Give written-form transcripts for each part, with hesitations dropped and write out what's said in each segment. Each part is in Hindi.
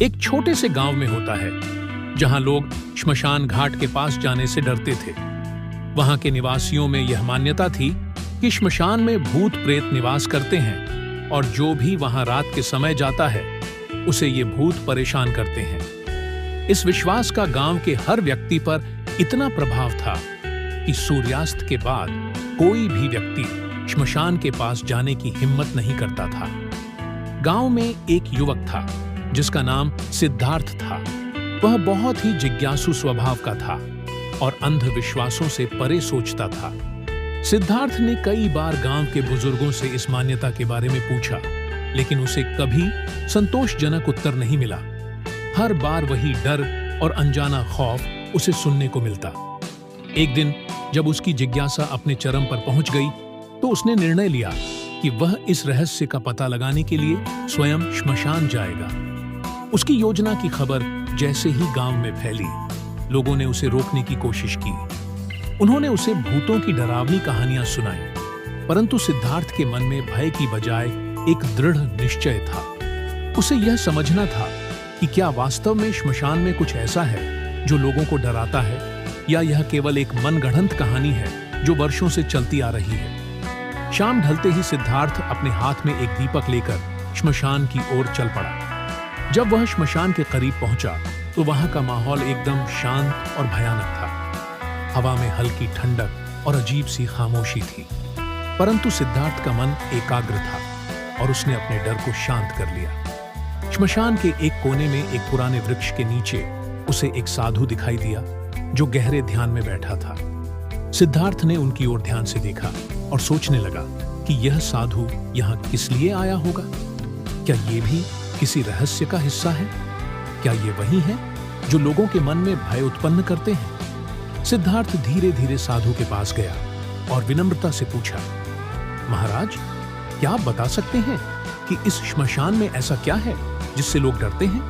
एक छोटे से गांव में होता है जहां लोग श्मशान घाट के पास जाने से डरते थे। वहां के निवासियों में यह मान्यता थी कि श्मशान में भूत प्रेत निवास करते हैं और जो भी वहां रात के समय जाता है उसे ये भूत परेशान करते हैं। इस विश्वास का गांव के हर व्यक्ति पर इतना प्रभाव था कि सूर्यास्त के बाद कोई भी व्यक्ति श्मशान के पास जाने की हिम्मत नहीं करता था। गांव में एक युवक था जिसका नाम सिद्धार्थ था। वह बहुत ही जिज्ञासु स्वभाव का था और अंधविश्वासों से परे सोचता था। सिद्धार्थ ने कई बार गांव के बुजुर्गों से इस मान्यता के बारे में पूछा, लेकिन उसे कभी संतोषजनक उत्तर नहीं मिला। हर बार वही डर और अनजाना खौफ उसे सुनने को मिलता। एक दिन जब उसकी जिज्ञासा अपने चरम पर पहुंच गई तो उसने निर्णय लिया कि वह इस रहस्य का पता लगाने के लिए स्वयं श्मशान जाएगा। उसकी योजना की खबर जैसे ही गांव में फैली, लोगों ने उसे रोकने की कोशिश की। उन्होंने उसे भूतों की डरावनी कहानियां सुनाई, परंतु सिद्धार्थ के मन में भय की बजाय एक दृढ़ निश्चय था। उसे यह समझना था कि क्या वास्तव में श्मशान में कुछ ऐसा है जो लोगों को डराता है, या यह केवल एक मनगढ़ंत कहानी है जो वर्षों से चलती आ रही है। शाम ढलते ही सिद्धार्थ अपने हाथ में एक दीपक लेकर श्मशान की ओर चल पड़ा। जब वह श्मशान के करीब पहुंचा तो वहां का माहौल एकदम शांत और भयानक था। हवा में हल्की ठंडक और अजीब सी खामोशी थी, परंतु सिद्धार्थ का मन एकाग्र था और उसने अपने डर को शांत कर लिया। श्मशान के एक कोने में एक पुराने वृक्ष के नीचे उसे एक साधु दिखाई दिया जो गहरे ध्यान में बैठा था। सिद्धार्थ ने उनकी ओर ध्यान से देखा और सोचने लगा कि यह साधु यहाँ किस लिए आया होगा। क्या ये भी किसी रहस्य का हिस्सा है? क्या ये वही है जो लोगों के मन में भय उत्पन्न करते हैं? सिद्धार्थ धीरे धीरे साधु के पास गया और विनम्रता से पूछा, महाराज, क्या आप बता सकते हैं कि इस श्मशान में ऐसा क्या है जिससे लोग डरते हैं?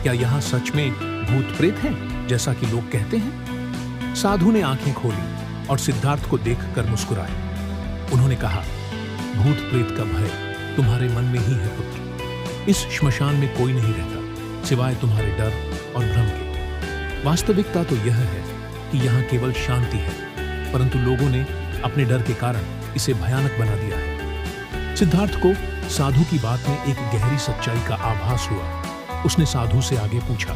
क्या यहाँ सच में भूत प्रेत हैं जैसा कि लोग कहते हैं? साधु ने आंखें खोली और सिद्धार्थ को देखकर मुस्कुराए। उन्होंने कहा, भूत प्रेत का भय तुम्हारे मन में ही है पुत्र। इस श्मशान में कोई नहीं रहता सिवाय तुम्हारे डर और भ्रम के। वास्तविकता तो यह है कि यहाँ केवल शांति है, परंतु लोगों ने अपने डर के कारण इसे भयानक बना दिया है। सिद्धार्थ को साधु की बात में एक गहरी सच्चाई का आभास हुआ। उसने साधु से आगे पूछा,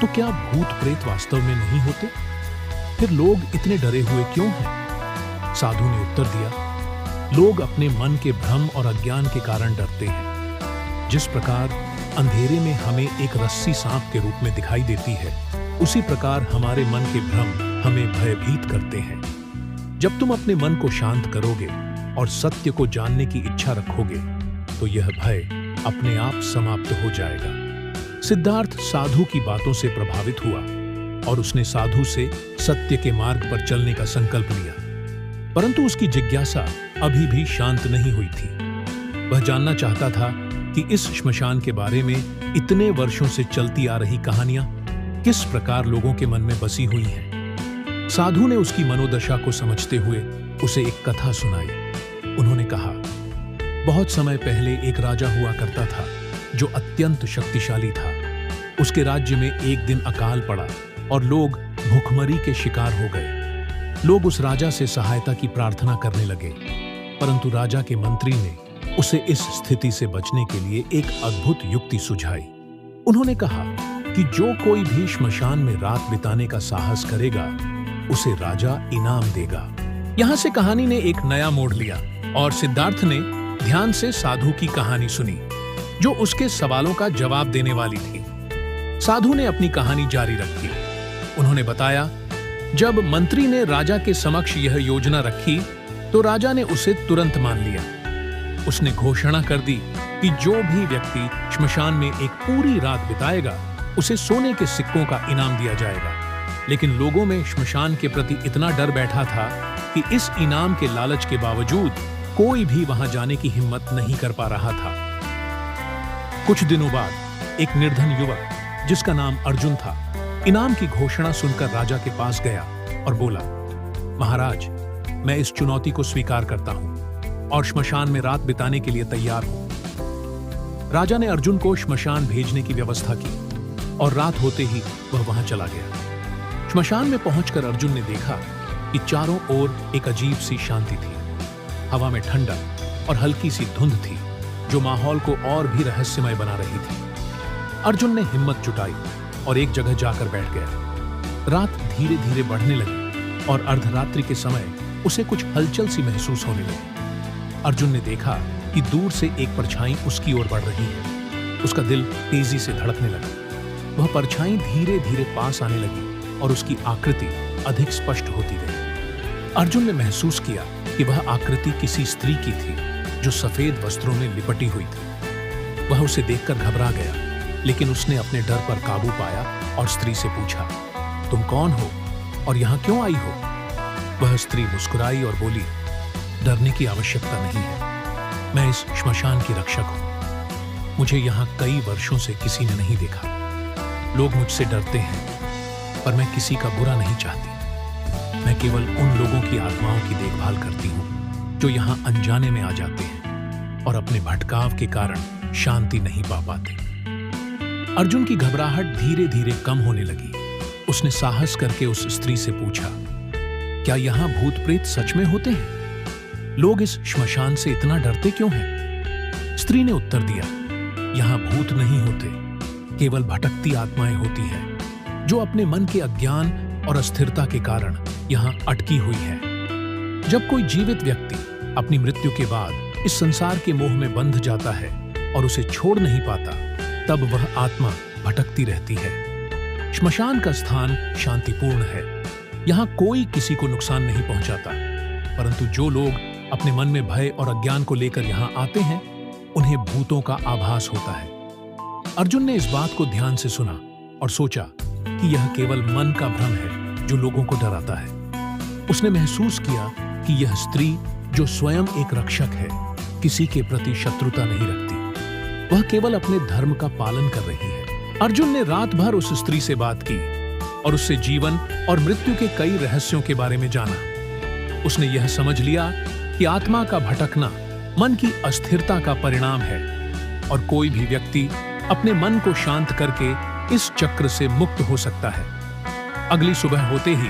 तो क्या भूत प्रेत वास्तव में नहीं होते? फिर लोग इतने डरे हुए क्यों हैं? साधु ने उत्तर दिया, लोग अपने मन के भ्रम और अज्ञान के कारण डरते हैं। जिस प्रकार अंधेरे में हमें एक रस्सी सांप के रूप में दिखाई देती है, उसी प्रकार हमारे मन के भ्रम हमें भयभीत करते हैं। जब तुम अपने मन को शांत करोगे और सत्य को जानने की इच्छा रखोगे तो यह भय अपने आप समाप्त हो जाएगा। सिद्धार्थ साधु की बातों से प्रभावित हुआ और उसने साधु से सत्य के मार्ग पर चलने का संकल्प लिया, परंतु उसकी जिज्ञासा अभी भी शांत नहीं हुई थी। वह जानना चाहता था कि इस श्मशान के बारे में इतने वर्षों से चलती आ रही कहानियां किस प्रकार लोगों के मन में बसी हुई हैं। साधु ने उसकी मनोदशा को समझते हुए उसे एक कथा सुनाई। उन्होंने कहा, बहुत समय पहले एक राजा हुआ करता था जो अत्यंत शक्तिशाली था। उसके राज्य में एक दिन अकाल पड़ा और लोग भूखमरी के शिकार हो गए। लोग उस राजा से सहायता की प्रार्थना करने लगे, परंतु राजा के मंत्री ने उसे इस स्थिति से बचने के लिए एक अद्भुत युक्ति सुझाई। उन्होंने कहा कि जो कोई भी श्मशान में रात बिताने का साहस करेगा उसे राजा इनाम देगा। यहाँ से कहानी ने एक नया मोड़ लिया और सिद्धार्थ ने ध्यान से साधु की कहानी सुनी जो उसके सवालों का जवाब देने वाली थी। साधु ने अपनी कहानी जारी रखी। उन्होंने बताया, जब मंत्री ने राजा के समक्ष यह योजना रखी तो राजा ने उसे तुरंत मान लिया। उसने घोषणा कर दी कि जो भी व्यक्ति श्मशान में एक पूरी रात बिताएगा उसे सोने के सिक्कों का इनाम दिया जाएगा। लेकिन लोगों में श्मशान के प्रति इतना डर बैठा था कि इस इनाम के लालच के बावजूद कोई भी वहां जाने की हिम्मत नहीं कर पा रहा था। कुछ दिनों बाद एक निर्धन युवक जिसका नाम अर्जुन था, इनाम की घोषणा सुनकर राजा के पास गया और बोला, महाराज, मैं इस चुनौती को स्वीकार करता हूं और श्मशान में रात बिताने के लिए तैयार हूं। राजा ने अर्जुन को श्मशान भेजने की व्यवस्था की और रात होते ही वह वहां चला गया। श्मशान में पहुंचकर अर्जुन ने देखा कि चारों ओर एक अजीब सी शांति थी। हवा में ठंडक और हल्की सी धुंध थी जो माहौल को और भी रहस्यमय बना रही थी। अर्जुन ने हिम्मत जुटाई और एक जगह जाकर बैठ गया। रात धीरे धीरे बढ़ने लगी और अर्धरात्रि के समय उसे कुछ हलचल सी महसूस होने लगी। अर्जुन ने देखा कि दूर से एक परछाई उसकी ओर बढ़ रही है। उसका दिल तेजी से धड़कने लगा। वह परछाई धीरे धीरे पास आने लगी और उसकी आकृति अधिक स्पष्ट होती गई। अर्जुन ने महसूस किया कि वह आकृति किसी स्त्री की थी जो सफेद वस्त्रों में लिपटी हुई थी। वह उसे देखकर घबरा गया, लेकिन उसने अपने डर पर काबू पाया और स्त्री से पूछा, तुम कौन हो और यहाँ क्यों आई हो? वह स्त्री मुस्कुराई और बोली, डरने की आवश्यकता नहीं है। मैं इस श्मशान की रक्षक हूं। मुझे यहाँ कई वर्षों से किसी ने नहीं देखा। लोग मुझसे डरते हैं, पर मैं किसी का बुरा नहीं चाहती। मैं केवल उन लोगों की आत्माओं की देखभाल करती हूँ जो यहाँ अनजाने में आ जाते हैं और अपने भटकाव के कारण शांति नहीं पा पाते। अर्जुन की घबराहट धीरे धीरे कम होने लगी। उसने साहस करके उस स्त्री से पूछा, क्या यहाँ भूत प्रेत सच में होते हैं? लोग इस श्मशान से इतना डरते क्यों हैं? स्त्री ने उत्तर दिया, यहाँ भूत नहीं होते, केवल भटकती आत्माएं होती हैं जो अपने मन के अज्ञान और अस्थिरता के कारण यहाँ अटकी हुई है। जब कोई जीवित व्यक्ति अपनी मृत्यु के बाद इस संसार के मोह में बंध जाता है और उसे छोड़ नहीं पाता, तब वह आत्मा भटकती रहती है। श्मशान का स्थान शांतिपूर्ण है। यहाँ कोई किसी को नुकसान नहीं पहुंचाता, परंतु जो लोग अपने मन में भय और अज्ञान को लेकर यहाँ आते हैं, उन्हें भूतों का आभास होता है। अर्जुन ने इस बात को ध्यान से सुना और सोचा कि यह केवल मन का भ्रम है जो लोगों को डराता है। उसने महसूस किया कि यह स्त्री, जो स्वयं एक रक्षक है, किसी के प्रति शत्रुता नहीं रखती। वह केवल अपने धर्म का पालन कर रही है। अर्जुन ने रात भर उस स्त्री से बात की और उससे जीवन और मृत्यु के कई रहस्यों के बारे में जाना। उसने यह समझ लिया कि आत्मा का भटकना मन की अस्थिरता का परिणाम है और कोई भी व्यक्ति अपने मन को शांत करके इस चक्र से मुक्त हो सकता है। अगली सुबह होते ही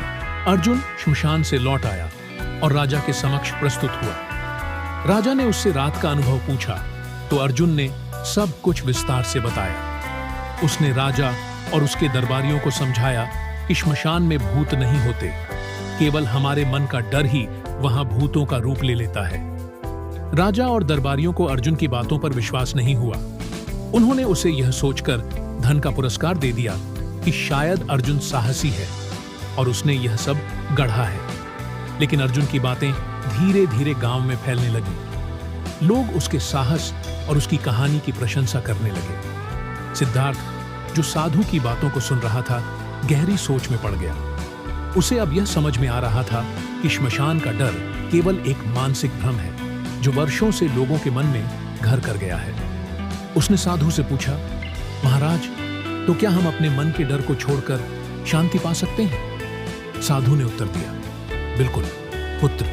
अर्जुन श्मशान से लौट आया और राजा के समक्ष प्रस्तुत हुआ। राजा ने उससे रात का अनुभव पूछा तो अर्जुन ने सब कुछ विस्तार से बताया। उसने राजा और उसके दरबारियों को समझाया कि श्मशान में भूत नहीं होते, केवल हमारे मन का डर ही वहां भूतों का रूप ले लेता है। राजा और दरबारियों को अर्जुन की बातों पर विश्वास नहीं हुआ। उन्होंने उसे यह सोचकर धन का पुरस्कार दे दिया कि शायद अर्जुन साहसी है और उसने यह सब गढ़ा है। लेकिन अर्जुन की बातें धीरे धीरे गांव में फैलने लगी। लोग उसके साहस और उसकी कहानी की प्रशंसा करने लगे। सिद्धार्थ, जो साधु की बातों को सुन रहा था, गहरी सोच में पड़ गया। उसे अब यह समझ में आ रहा था कि श्मशान का डर केवल एक मानसिक भ्रम है जो वर्षों से लोगों के मन में घर कर गया है। उसने साधु से पूछा, महाराज, तो क्या हम अपने मन के डर को छोड़कर शांति पा सकते हैं? साधु ने उत्तर दिया, बिल्कुल पुत्र,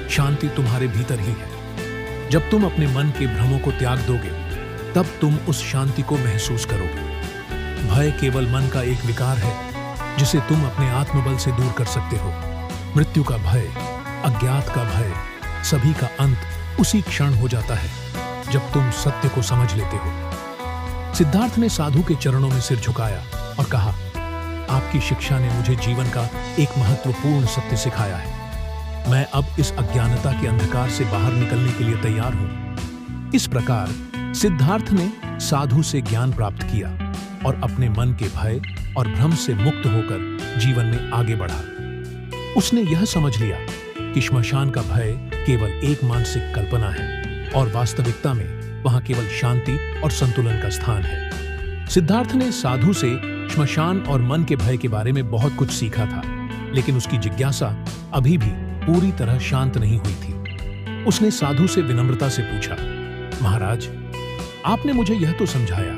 शांति तुम्हारे भीतर ही है। जब तुम अपने मन के भ्रमों को त्याग दोगे, तब तुम उस शांति को महसूस करोगे। भय केवल मन का एक विकार है जिसे तुम अपने आत्मबल से दूर कर सकते हो। मृत्यु का भय, अज्ञात का भय, सभी का अंत उसी क्षण हो जाता है जब तुम सत्य को समझ लेते हो। सिद्धार्थ ने साधु के चरणों में सिर झुकाया और कहा, आपकी शिक्षा ने मुझे जीवन का एक महत्वपूर्ण सत्य सिखाया है। मैं अब इस अज्ञानता के अंधकार से बाहर निकलने के लिए तैयार हूं। इस प्रकार सिद्धार्थ ने साधु से ज्ञान प्राप्त किया और अपने मन के भय और भ्रम से मुक्त होकर जीवन में आगे बढ़ा। उसने यह समझ लिया कि श्मशान का भय केवल एक मानसिक कल्पना है और वास्तविकता में वहां केवल शांति और संतुलन का स्थान है। सिद्धार्थ ने साधु से श्मशान और मन के भय के बारे में बहुत कुछ सीखा था, लेकिन उसकी जिज्ञासा अभी भी पूरी तरह शांत नहीं हुई थी। उसने साधु से विनम्रता से पूछा, महाराज, आपने मुझे यह तो समझाया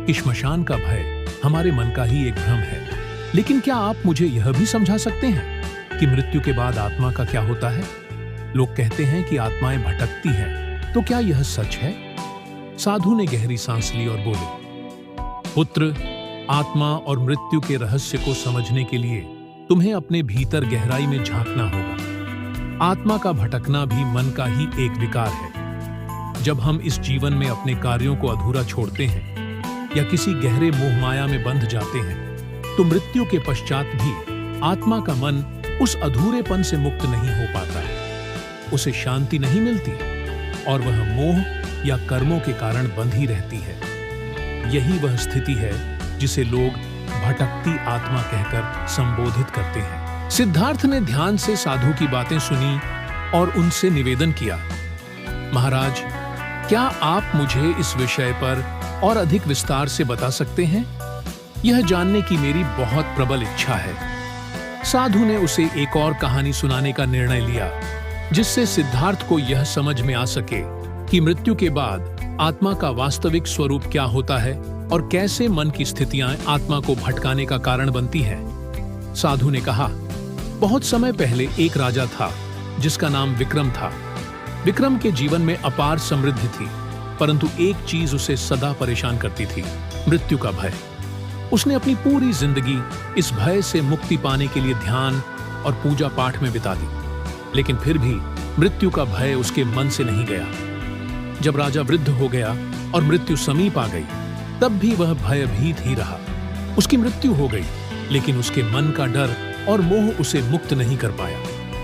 कि श्मशान का भय हमारे मन का ही एक भ्रम है, लेकिन क्या आप मुझे यह भी समझा सकते हैं कि मृत्यु के बाद आत्मा का क्या होता है? लोग कहते हैं कि आत्माएं भटकती हैं, तो क्या यह सच है? साधु ने गहरी सांस ली और बोले, पुत्र, आत्मा और मृत्यु के रहस्य को समझने के लिए तुम्हें अपने भीतर गहराई में झांकना होगा। आत्मा का भटकना भी मन का ही एक विकार है। जब हम इस जीवन में अपने कार्यों को अधूरा छोड़ते हैं या किसी गहरे मोह माया में बंध जाते हैं, तो मृत्यु के पश्चात भी आत्मा का मन उस अधूरेपन से मुक्त नहीं हो पाता है। उसे शांति नहीं मिलती और वह मोह या कर्मों के कारण बंधी रहती है। यही वह स्थिति है जिसे लोग भटकती आत्मा कहकर संबोधित करते हैं। सिद्धार्थ ने ध्यान से साधु की बातें सुनी और उनसे निवेदन किया, महाराज, क्या आप मुझे इस विषय पर और अधिक विस्तार से बता सकते हैं? यह जानने की मेरी बहुत प्रबल इच्छा है। साधु ने उसे एक और कहानी सुनाने का निर्णय लिया, जिससे सिद्धार्थ को यह समझ में आ सके कि मृत्यु के बाद आत्मा का वास्तविक स्वरूप क्या होता है और कैसे मन की स्थितियां आत्मा को भटकाने का कारण बनती हैं। साधु ने कहा, बहुत समय पहले एक राजा था जिसका नाम विक्रम था। विक्रम के जीवन में अपार समृद्धि थी, परंतु एक चीज उसे सदा परेशान करती थी, मृत्यु का भय। उसने अपनी पूरी जिंदगी इस भय से मुक्ति पाने के लिए ध्यान और पूजा पाठ में बिता दी, लेकिन फिर भी मृत्यु का भय उसके मन से नहीं गया। जब राजा वृद्ध हो गया और मृत्यु समीप आ गई, तब भी वह भयभीत ही रहा। उसकी मृत्यु हो गई, लेकिन उसके मन का डर और मोह उसे मुक्त नहीं कर पाया।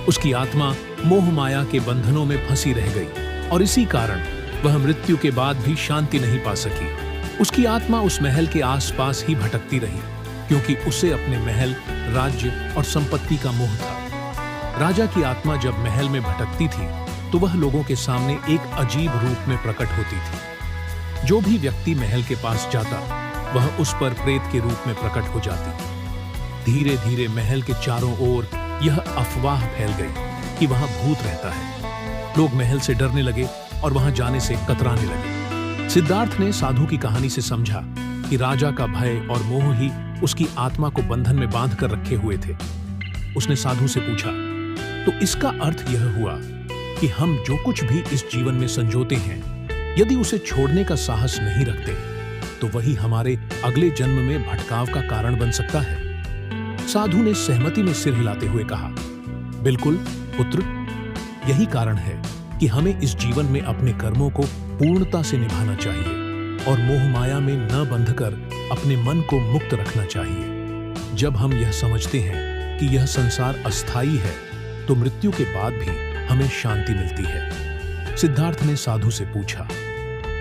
उसकी आत्मा मोह माया के बंधनों में फंसी रह गई और इसी कारण वह मृत्यु के बाद भी शांति नहीं पा सकी। उसकी आत्मा उस महल के आसपास ही भटकती रही, क्योंकि उसे अपने महल, राज्य और संपत्ति का मोह था। राजा की आत्मा जब महल में भटकती थी, तो वह लोगों के सामने एक अजीब रूप में प्रकट होती थी। जो भी व्यक्ति महल के पास जाता, वह उस पर प्रेत के रूप में प्रकट हो जाती। धीरे धीरे महल के चारों ओर यह अफवाह फैल गई कि वहां भूत रहता है। लोग महल से डरने लगे और वहां जाने से कतराने लगे। सिद्धार्थ ने साधु की कहानी से समझा कि राजा का भय और मोह ही उसकी आत्मा को बंधन में बांध कर रखे हुए थे। उसने साधु से पूछा, तो इसका अर्थ यह हुआ कि हम जो कुछ भी इस जीवन में संजोते हैं, यदि उसे छोड़ने का साहस नहीं रखते, तो वही हमारे अगले जन्म में भटकाव का कारण बन सकता है। साधु ने सहमति में सिर हिलाते हुए कहा, बिल्कुल पुत्र, यही कारण है कि हमें इस जीवन में अपने कर्मों को पूर्णता से निभाना चाहिए और मोह माया में न बंधकर अपने मन को मुक्त रखना चाहिए। जब हम यह समझते हैं कि यह संसार अस्थायी है, तो मृत्यु के बाद भी हमें शांति मिलती है। सिद्धार्थ ने साधु से पूछा,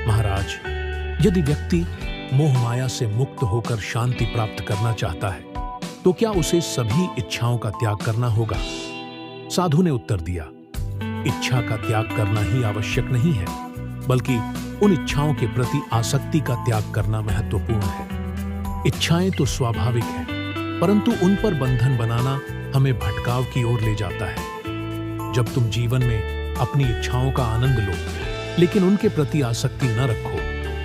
महाराज, यदि व्यक्ति मोह माया से मुक्त होकर शांति प्राप्त करना चाहता है, तो क्या उसे सभी इच्छाओं का त्याग करना होगा? साधु ने उत्तर दिया, इच्छा का त्याग करना ही आवश्यक नहीं है, बल्कि उन इच्छाओं के प्रति आसक्ति का त्याग करना महत्वपूर्ण है। इच्छाएं तो स्वाभाविक हैं, परंतु उन पर बंधन बनाना हमें भटकाव की ओर ले जाता है। जब तुम जीवन में अपनी इच्छाओं का आनंद लो, लेकिन उनके प्रति आसक्ति न रखो,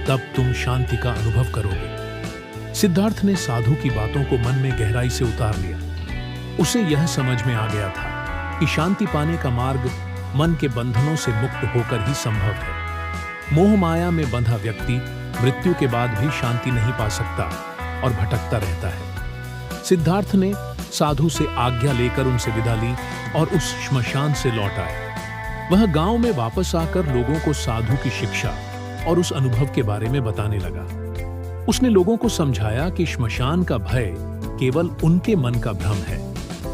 तब तुम शांति का अनुभव करोगे। सिद्धार्थ ने साधु की बातों को मन में गहराई से उतार लिया। उसे यह समझ में आ गया था कि शांति पाने का मार्ग मन के बंधनों से मुक्त होकर ही संभव है। मोह माया में बंधा व्यक्ति मृत्यु के बाद भी शांति नहीं पा सकता और भटकता रहता है। सिद्धार्थ ने साधु से आज्ञा लेकर उनसे विदा ली और उस श्मशान से लौट आए। वह गांव में वापस आकर लोगों को साधु की शिक्षा और उस अनुभव के बारे में बताने लगा। उसने लोगों को समझाया कि श्मशान का भय केवल उनके मन का भ्रम है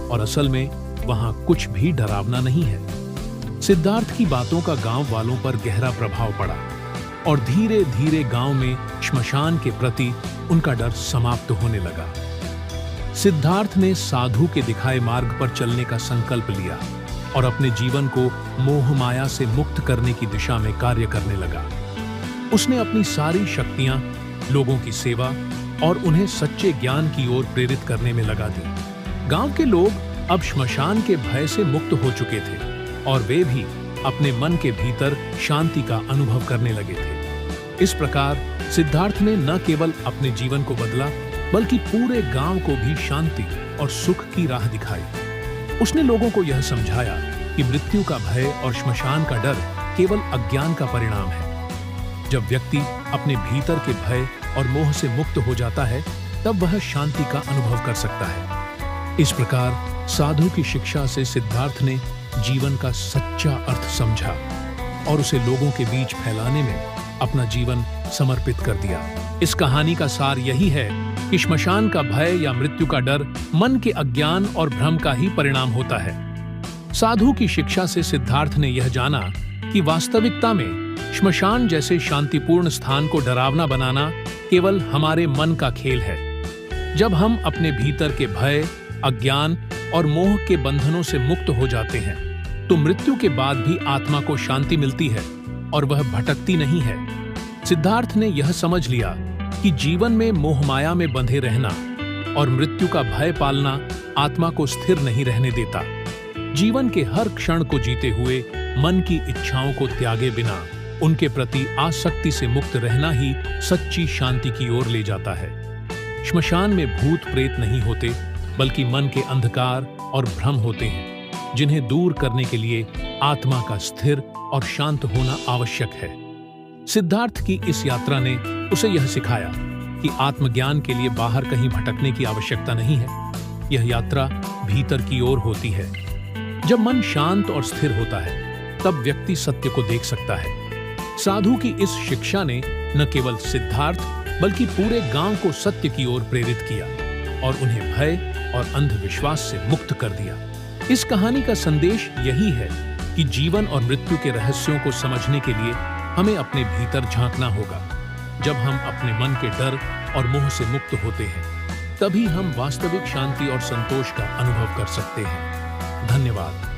और असल में वहां कुछ भी डरावना नहीं है। सिद्धार्थ की बातों का गांव वालों पर गहरा प्रभाव पड़ा और धीरे धीरे गांव में श्मशान के प्रति उनका डर समाप्त होने लगा। सिद्धार्थ ने साधु के दिखाए मार्ग पर चलने का संकल्प लिया और अपने जीवन को मोह माया से मुक्त करने की दिशा में कार्य करने लगा। उसने अपनी सारी शक्तियां लोगों की सेवा और उन्हें सच्चे ज्ञान की ओर प्रेरित करने में लगा दी। गांव के लोग अब श्मशान के भय से मुक्त हो चुके थे और वे भी अपने मन के भीतर शांति का अनुभव करने लगे थे। इस प्रकार सिद्धार्थ ने न केवल अपने जीवन को बदला, बल्कि पूरे गांव को भी शांति और सुख की राह दिखाई। उसने लोगों को यह समझाया कि मृत्यु का भय और श्मशान का डर केवल अज्ञान का परिणाम है। जब व्यक्ति अपने भीतर के भय और मोह से मुक्त हो जाता है, तब वह शांति का अनुभव कर सकता है। इस प्रकार साधु की शिक्षा से सिद्धार्थ ने जीवन का सच्चा अर्थ समझा और उसे लोगों के बीच फैलाने में अपना जीवन समर्पित कर दिया। इस कहानी का सार यही है कि श्मशान का भय या मृत्यु का डर मन के अज्ञान और भ्रम का ही परिणाम होता है। साधु की शिक्षा से सिद्धार्थ ने यह जाना कि वास्तविकता में श्मशान जैसे शांतिपूर्ण स्थान को डरावना बनाना केवल हमारे मन का खेल है। जब हम अपने भीतर के भय, अज्ञान और मोह के बंधनों से मुक्त हो जाते हैं, तो मृत्यु के बाद भी आत्मा को शांति मिलती है और वह भटकती नहीं है। सिद्धार्थ ने यह समझ लिया कि जीवन में मोह माया में बंधे रहना और मृत्यु का भय पालना आत्मा को स्थिर नहीं रहने देता। जीवन के हर क्षण को जीते हुए मन की इच्छाओं को त्यागे बिना उनके प्रति आसक्ति से मुक्त रहना ही सच्ची शांति की ओर ले जाता है। श्मशान में भूत प्रेत नहीं होते, बल्कि मन के अंधकार और भ्रम होते हैं, जिन्हें दूर करने के लिए आत्मा का स्थिर और शांत होना आवश्यक है। सिद्धार्थ की इस यात्रा ने उसे यह सिखाया कि आत्मज्ञान के लिए बाहर कहीं भटकने की आवश्यकता नहीं है। यह यात्रा भीतर की ओर होती है। जब मन शांत और स्थिर होता है, तब व्यक्ति सत्य को देख सकता है। साधु की इस शिक्षा ने न केवल सिद्धार्थ बल्कि पूरे गांव को सत्य की ओर प्रेरित किया और उन्हें भय और अंधविश्वास से मुक्त कर दिया। इस कहानी का संदेश यही है कि जीवन और मृत्यु के रहस्यों को समझने के लिए हमें अपने भीतर झांकना होगा। जब हम अपने मन के डर और मोह से मुक्त होते हैं, तभी हम वास्तविक शांति और संतोष का अनुभव कर सकते हैं। धन्यवाद।